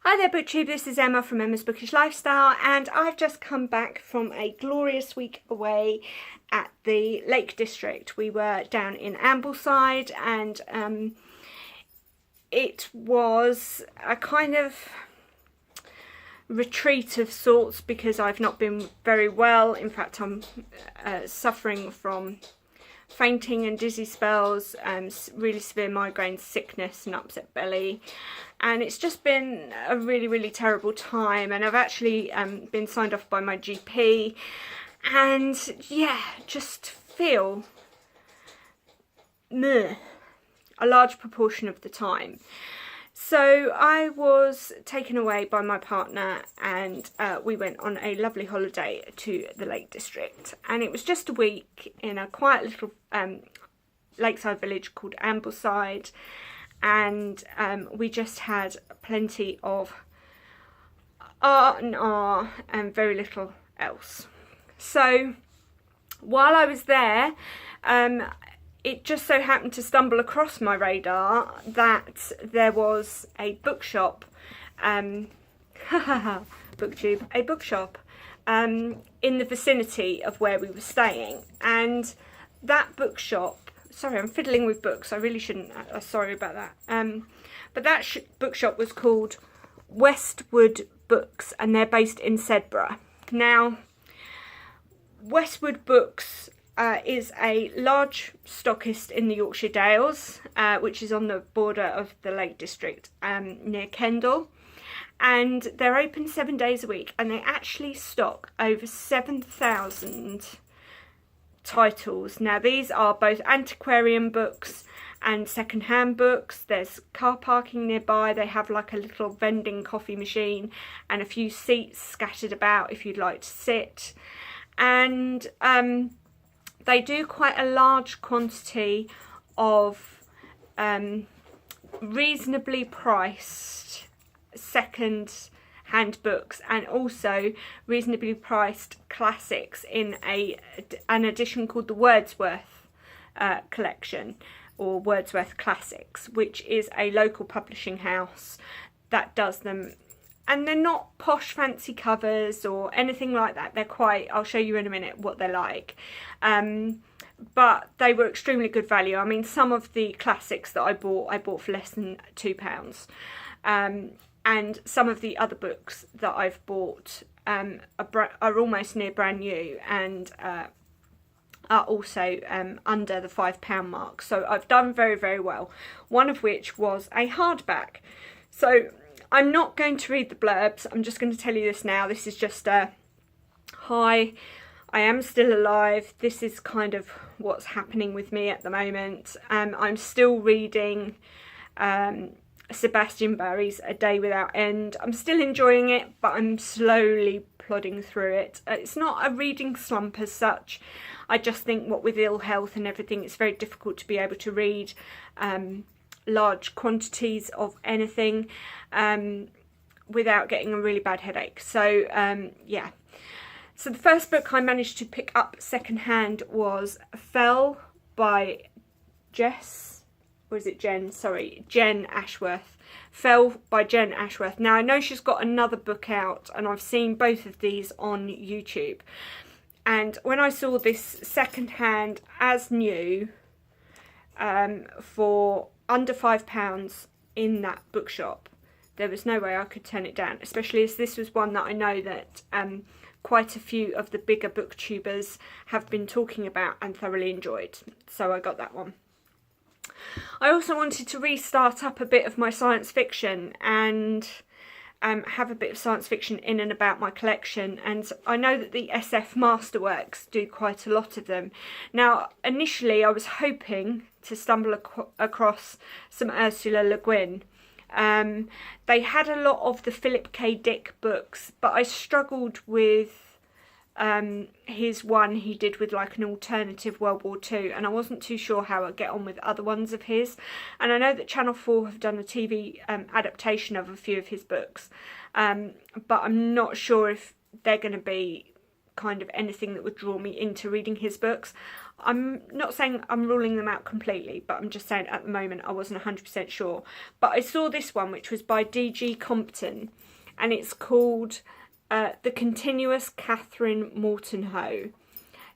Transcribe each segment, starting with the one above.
Hi there BookTube, this is Emma from Emma's Bookish Lifestyle, and I've just come back from a glorious week away at the Lake District. We were down in Ambleside, and it was a kind of retreat of sorts because I've not been very well. In fact, I'm suffering from fainting and dizzy spells, really severe migraine, sickness and upset belly, and it's just been a really terrible time. And I've actually been signed off by my GP, and yeah, just feel meh a large proportion of the time. So I was taken away by my partner, and we went on a lovely holiday to the Lake District, and it was just a week in a quiet little lakeside village called Ambleside, and we just had plenty of R&R and very little else. So while I was there, it just so happened to stumble across my radar that there was a bookshop, BookTube, a bookshop in the vicinity of where we were staying. And that bookshop, sorry, I'm fiddling with books, I really shouldn't, sorry about that. But that bookshop was called Westwood Books, and they're based in Sedbergh. Now, Westwood Books is a large stockist in the Yorkshire Dales, which is on the border of the Lake District, near Kendal, and they're open 7 days a week, and they actually stock over 7,000 titles. Now these are both antiquarian books and second-hand books. There's car parking nearby. They have like a little vending coffee machine and a few seats scattered about if you'd like to sit, and they do quite a large quantity of reasonably priced second-hand books, and also reasonably priced classics in an edition called the Wordsworth collection, or Wordsworth Classics, which is a local publishing house that does them. And they're not posh fancy covers or anything like that. They're quite, I'll show you in a minute what they're like. But they were extremely good value. I mean, some of the classics that I bought for less than £2. And some of the other books that I've bought are almost near brand new, and are also under the £5 mark. So I've done very well. One of which was a hardback. So I'm not going to read the blurbs, I'm just going to tell you this now. This is just a hi, I am still alive. This is kind of what's happening with me at the moment. I'm still reading Sebastian Barry's A Day Without End. I'm still enjoying it, but I'm slowly plodding through it. It's not a reading slump as such. I just think what with ill health and everything, it's very difficult to be able to read large quantities of anything without getting a really bad headache. So yeah, so the first book I managed to pick up secondhand was Fell by Jen Ashworth. Fell by Jen Ashworth. Now I know she's got another book out, and I've seen both of these on YouTube, and when I saw this secondhand as new for under £5 in that bookshop, there was no way I could turn it down, especially as this was one that I know that quite a few of the bigger booktubers have been talking about and thoroughly enjoyed. So I got that one. I also wanted to restart up a bit of my science fiction and have a bit of science fiction in and about my collection, and I know that the SF Masterworks do quite a lot of them. Now initially I was hoping to stumble across some Ursula Le Guin. They had a lot of the Philip K. Dick books, but I struggled with his one he did with like an alternative World War II, and I wasn't too sure how I'd get on with other ones of his. And I know that Channel 4 have done a TV adaptation of a few of his books, but I'm not sure if they're going to be kind of anything that would draw me into reading his books. I'm not saying I'm ruling them out completely, but I'm just saying at the moment I wasn't 100% sure. But I saw this one, which was by D.G. Compton, and it's called The Continuous Catherine Morton-Hoe.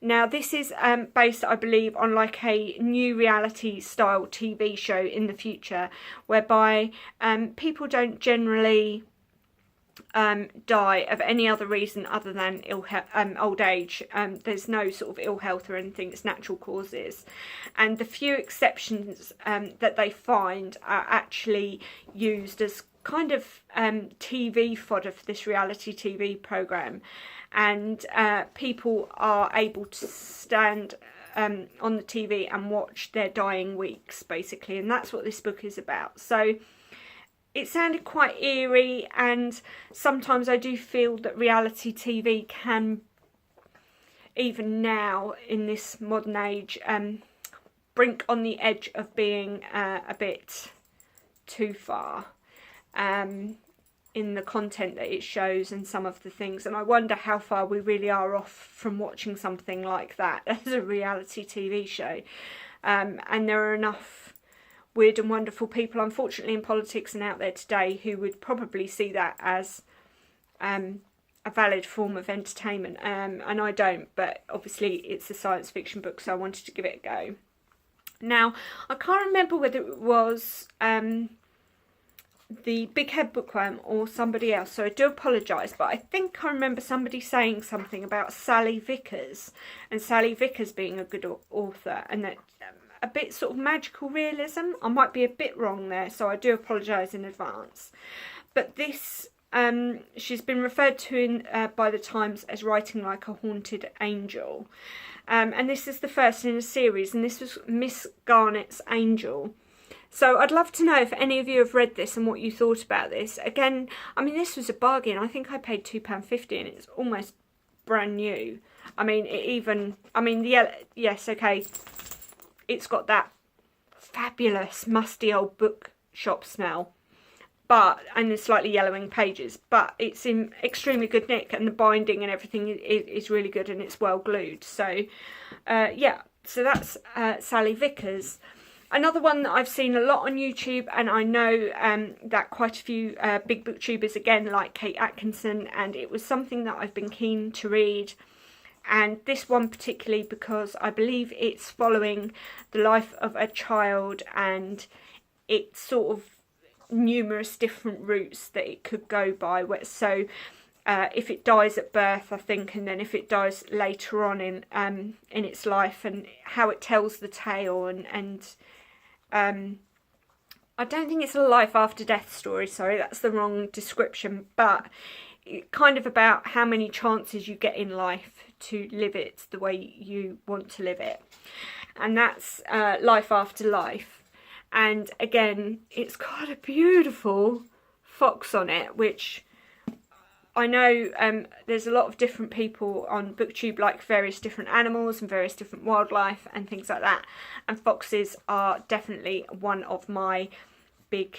Now, this is based, I believe, on like a new reality style TV show in the future, whereby people don't generally die of any other reason other than old age. There's no sort of ill health or anything, it's natural causes. And the few exceptions that they find are actually used as kind of TV fodder for this reality TV programme. And people are able to stand on the TV and watch their dying weeks, basically. And that's what this book is about. So it sounded quite eerie, and sometimes I do feel that reality TV can, even now in this modern age, brink on the edge of being a bit too far in the content that it shows and some of the things. And I wonder how far we really are off from watching something like that as a reality TV show. And there are enough weird and wonderful people, unfortunately, in politics and out there today who would probably see that as a valid form of entertainment. And I don't, but obviously it's a science fiction book, so I wanted to give it a go. Now, I can't remember whether it was the Big Head Bookworm or somebody else, so I do apologise, but I think I remember somebody saying something about Sally Vickers, and Sally Vickers being a good author, and that a bit sort of magical realism. I might be a bit wrong there, so I do apologise in advance. But this, she's been referred to by the Times as writing like a haunted angel. And this is the first in a series, and this was Miss Garnett's Angel. So I'd love to know if any of you have read this and what you thought about this. Again, I mean, this was a bargain. I think I paid £2.50 and it's almost brand new. I mean, yes, okay, it's got that fabulous musty old bookshop smell, and the slightly yellowing pages, but it's in extremely good nick, and the binding and everything is really good, and it's well glued. So yeah, so that's Sally Vickers. Another one that I've seen a lot on YouTube, and I know that quite a few big booktubers again like Kate Atkinson, and it was something that I've been keen to read. And this one particularly because I believe it's following the life of a child, and it's sort of numerous different routes that it could go by. So if it dies at birth, I think, and then if it dies later on in its life, and how it tells the tale, and I don't think it's a life after death story, sorry, that's the wrong description, but kind of about how many chances you get in life to live it the way you want to live it. And that's Life After Life. And again, it's got a beautiful fox on it, which I know there's a lot of different people on BookTube like various different animals and various different wildlife and things like that. And foxes are definitely one of my big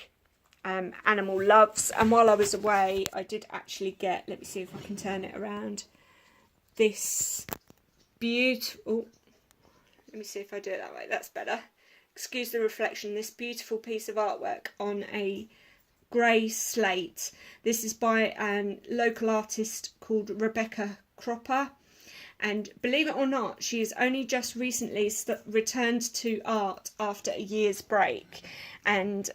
animal loves. And while I was away, I did actually get, let me see if I can turn it around, this beautiful, let me see if I do it that way, that's better. Excuse the reflection, this beautiful piece of artwork on a grey slate. This is by a local artist called Rebecca Cropper, and believe it or not, she has only just recently returned to art after a year's break. And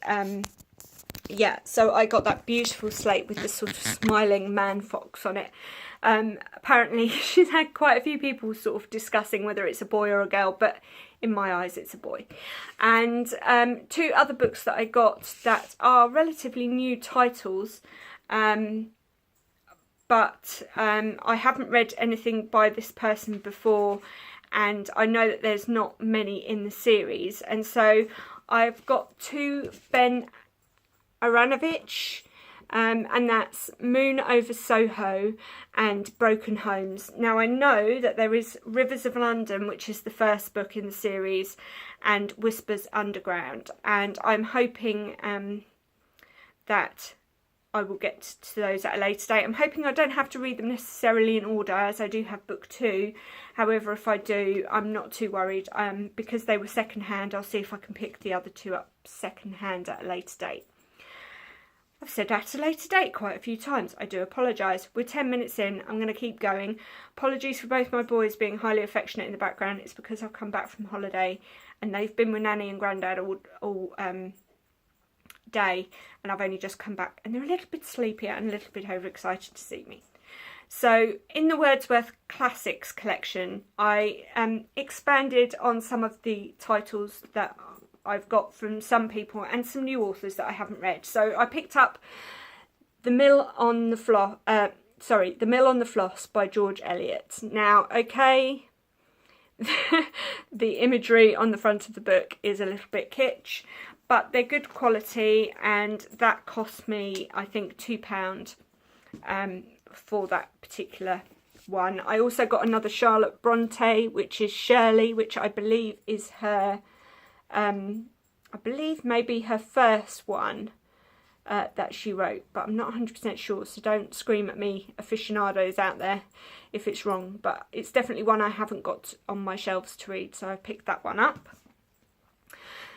yeah, so I got that beautiful slate with this sort of smiling man fox on it. Apparently she's had quite a few people sort of discussing whether it's a boy or a girl, but in my eyes it's a boy. And two other books that I got that are relatively new titles, but I haven't read anything by this person before, and I know that there's not many in the series. And so I've got two Ben Aranovich, and that's Moon Over Soho and Broken Homes. Now I know that there is Rivers of London, which is the first book in the series, and Whispers Underground, and I'm hoping that I will get to those at a later date. I'm hoping I don't have to read them necessarily in order, as I do have book 2. However, if I do, I'm not too worried. Because they were second-hand, I'll see if I can pick the other 2 up second-hand at a later date. I've said at a later date quite a few times. I do apologise. We're 10 minutes in. I'm going to keep going. Apologies for both my boys being highly affectionate in the background. It's because I've come back from holiday and they've been with Nanny and Grandad all day, and I've only just come back and they're a little bit sleepier and a little bit overexcited to see me. So in the Wordsworth Classics collection, I expanded on some of the titles that I've got from some people and some new authors that I haven't read. So I picked up The Mill on the Floss by George Eliot. Now, okay, the imagery on the front of the book is a little bit kitsch, but they're good quality, and that cost me, I think, £2 for that particular one. I also got another Charlotte Bronte, which is Shirley, which I believe is her, I believe maybe her first one that she wrote, but I'm not 100% sure, so don't scream at me, aficionados out there, if it's wrong. But it's definitely one I haven't got on my shelves to read, so I picked that one up.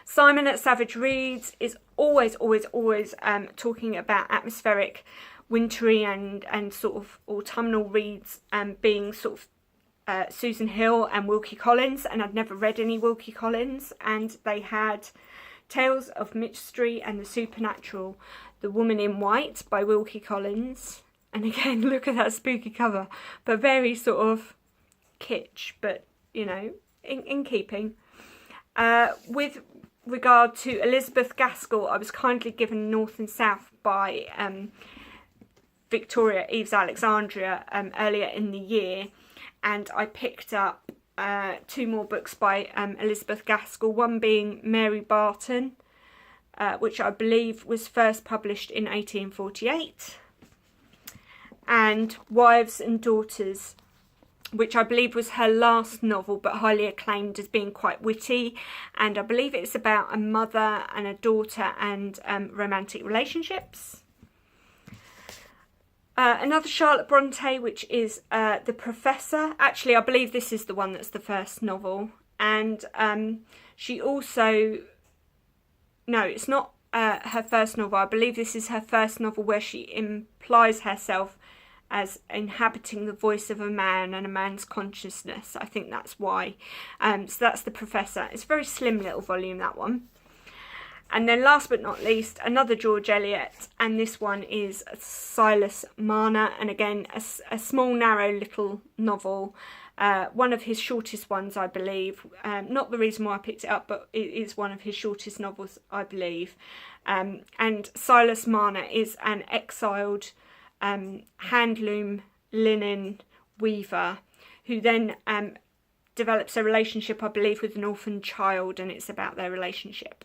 Simon at Savage Reads is always talking about atmospheric, wintry and sort of autumnal reads, being sort of Susan Hill and Wilkie Collins, and I'd never read any Wilkie Collins, and they had Tales of Mystery and the Supernatural, The Woman in White by Wilkie Collins, and again, look at that spooky cover, but very sort of kitsch, but you know, in keeping. With regard to Elizabeth Gaskell, I was kindly given North and South by Victoria Eves Alexandria earlier in the year, and I picked up 2 more books by Elizabeth Gaskell, one being Mary Barton, which I believe was first published in 1848, and Wives and Daughters, which I believe was her last novel, but highly acclaimed as being quite witty, and I believe it's about a mother and a daughter and romantic relationships. Another Charlotte Bronte, which is The Professor. Actually, I believe this is the one that's the first novel, and she also, no, it's not her first novel. I believe this is her first novel where she implies herself as inhabiting the voice of a man and a man's consciousness. I think that's why. So that's The Professor. It's a very slim little volume, that one. And then last but not least, another George Eliot, and this one is Silas Marner, and again a small narrow little novel, one of his shortest ones, I believe. Not the reason why I picked it up, but it is one of his shortest novels, I believe. And Silas Marner is an exiled handloom linen weaver who then develops a relationship, I believe, with an orphan child, and it's about their relationship.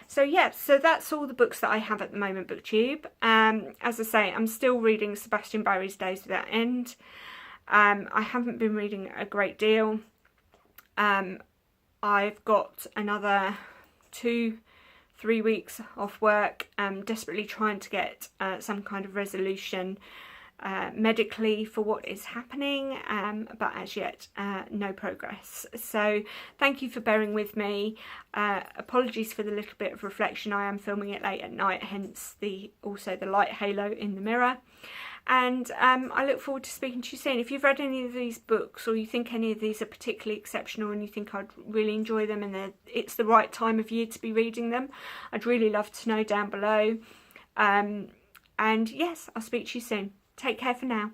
So yeah, so that's all the books that I have at the moment, BookTube. As I say, I'm still reading Sebastian Barry's Days Without End. I haven't been reading a great deal. I've got another 2-3 weeks off work, desperately trying to get some kind of resolution medically for what is happening, but as yet no progress. So thank you for bearing with me. Apologies for the little bit of reflection. I am filming it late at night, hence also the light halo in the mirror. And I look forward to speaking to you soon. If you've read any of these books, or you think any of these are particularly exceptional and you think I'd really enjoy them and it's the right time of year to be reading them, I'd really love to know down below. And yes, I'll speak to you soon. Take care for now.